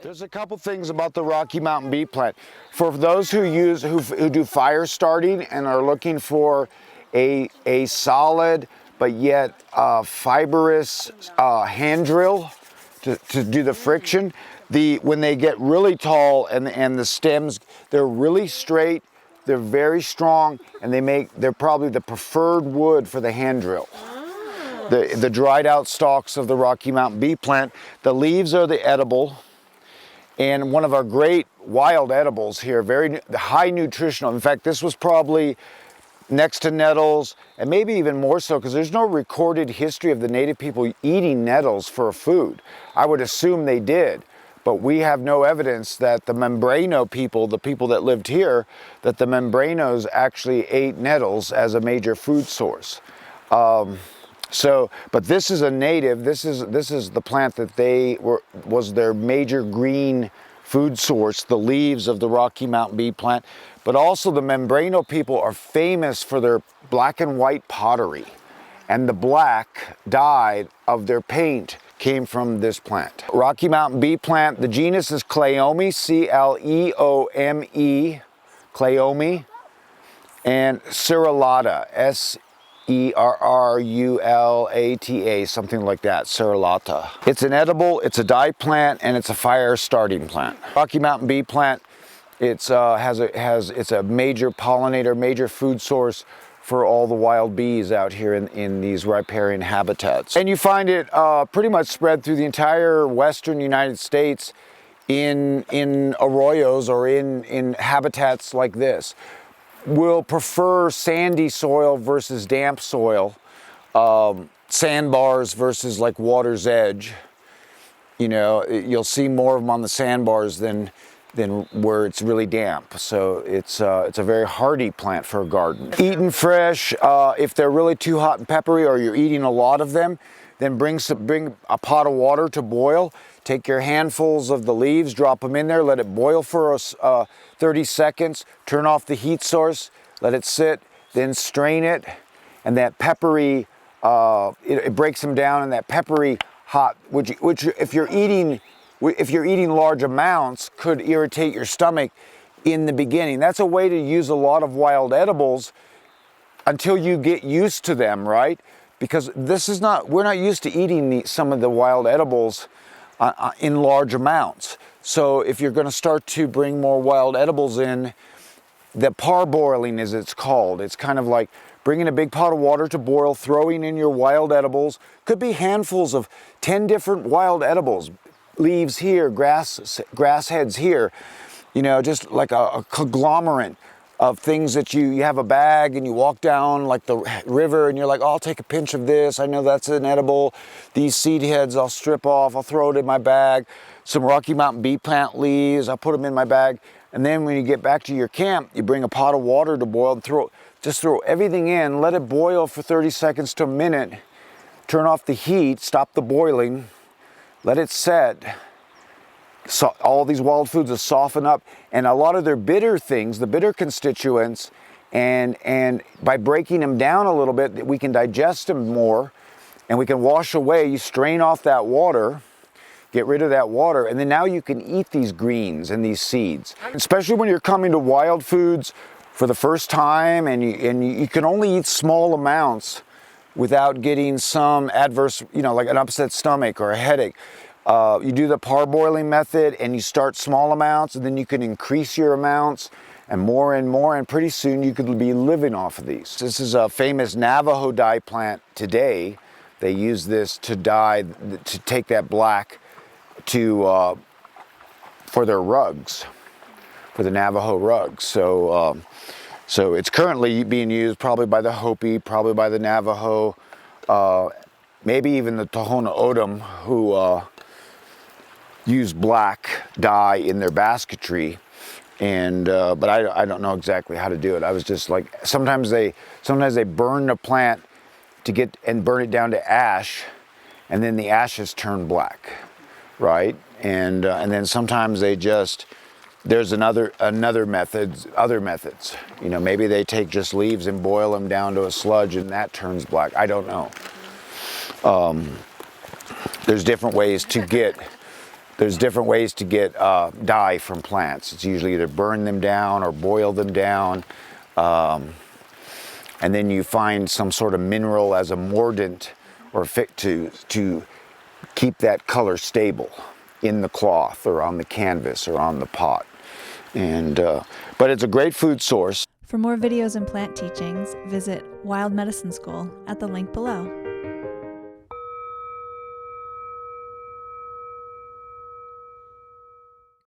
There's a couple things about the Rocky Mountain bee plant. For those who do fire starting and are looking for a solid but yet fibrous hand drill to do the friction, when they get really tall and the stems, they're really straight, they're very strong, and they're probably the preferred wood for the hand drill. The dried out stalks of the Rocky Mountain bee plant, the leaves are the edible. And one of our great wild edibles here, very high nutritional. In fact, this was probably next to nettles, and maybe even more so, because there's no recorded history of the native people eating nettles for a food. I would assume they did, but we have no evidence that the Membrano people, the people that lived here, that the Membranos actually ate nettles as a major food source. But this is a native. This is the plant that was their major green food source. The leaves of the Rocky Mountain bee plant, but also the Membrano people are famous for their black and white pottery, and the black dye of their paint came from this plant. Rocky Mountain bee plant. The genus is Cleome, C-L-E-O-M-E, Cleome, and Cerulata, Serrulata, something like that, Cerulata. It's an edible, it's a dye plant, and it's a fire starting plant. Rocky Mountain bee plant, it's a major pollinator, major food source for all the wild bees out here in these riparian habitats. And you find it pretty much spread through the entire western United States in arroyos or in habitats like this. Will prefer sandy soil versus damp soil, sandbars versus like water's edge. You know, you'll see more of them on the sandbars than where it's really damp. So it's a very hardy plant for a garden. Eaten fresh, if they're really too hot and peppery or you're eating a lot of them, then bring a pot of water to boil. Take your handfuls of the leaves, drop them in there, let it boil for 30 seconds, turn off the heat source, let it sit, then strain it, and that peppery, it breaks them down, and that peppery hot, which if you're eating large amounts, could irritate your stomach in the beginning. That's a way to use a lot of wild edibles until you get used to them, right? Because we're not used to eating some of the wild edibles in large amounts. So if you're going to start to bring more wild edibles in, the parboiling, as it's called, it's kind of like bringing a big pot of water to boil, throwing in your wild edibles. Could be handfuls of 10 different wild edibles, leaves here, grass heads here, you know, just like a conglomerate of things that you have a bag and you walk down like the river and you're like, oh, I'll take a pinch of this. I know that's an edible. These seed heads I'll strip off. I'll throw it in my bag. Some Rocky Mountain bee plant leaves, I'll put them in my bag. And then when you get back to your camp, you bring a pot of water to boil and just throw everything in, let it boil for 30 seconds to a minute, turn off the heat, stop the boiling, let it set. So all these wild foods will soften up, and a lot of their bitter things, the bitter constituents, and by breaking them down a little bit, we can digest them more, and we can wash away. You strain off that water, get rid of that water, and then now you can eat these greens and these seeds. Especially when you're coming to wild foods for the first time, and you can only eat small amounts without getting some adverse, you know, like an upset stomach or a headache. You do the parboiling method and you start small amounts, and then you can increase your amounts and more, and pretty soon you could be living off of these. This is a famous Navajo dye plant today. They use this to dye, to take that black for their rugs, for the Navajo rugs. So it's currently being used probably by the Hopi, probably by the Navajo, maybe even the Tohono O'odham, who use black dye in their basketry, but I don't know exactly how to do it. I was just like, sometimes they burn the plant and burn it down to ash, and then the ashes turn black, right? And then sometimes there's other methods. You know, maybe they take just leaves and boil them down to a sludge, and that turns black. I don't know. There's different ways to get there's different ways to get dye from plants. It's usually either burn them down or boil them down. And then you find some sort of mineral as a mordant or to keep that color stable in the cloth or on the canvas or on the pot. And but it's a great food source. For more videos and plant teachings, visit Wild Medicine School at the link below.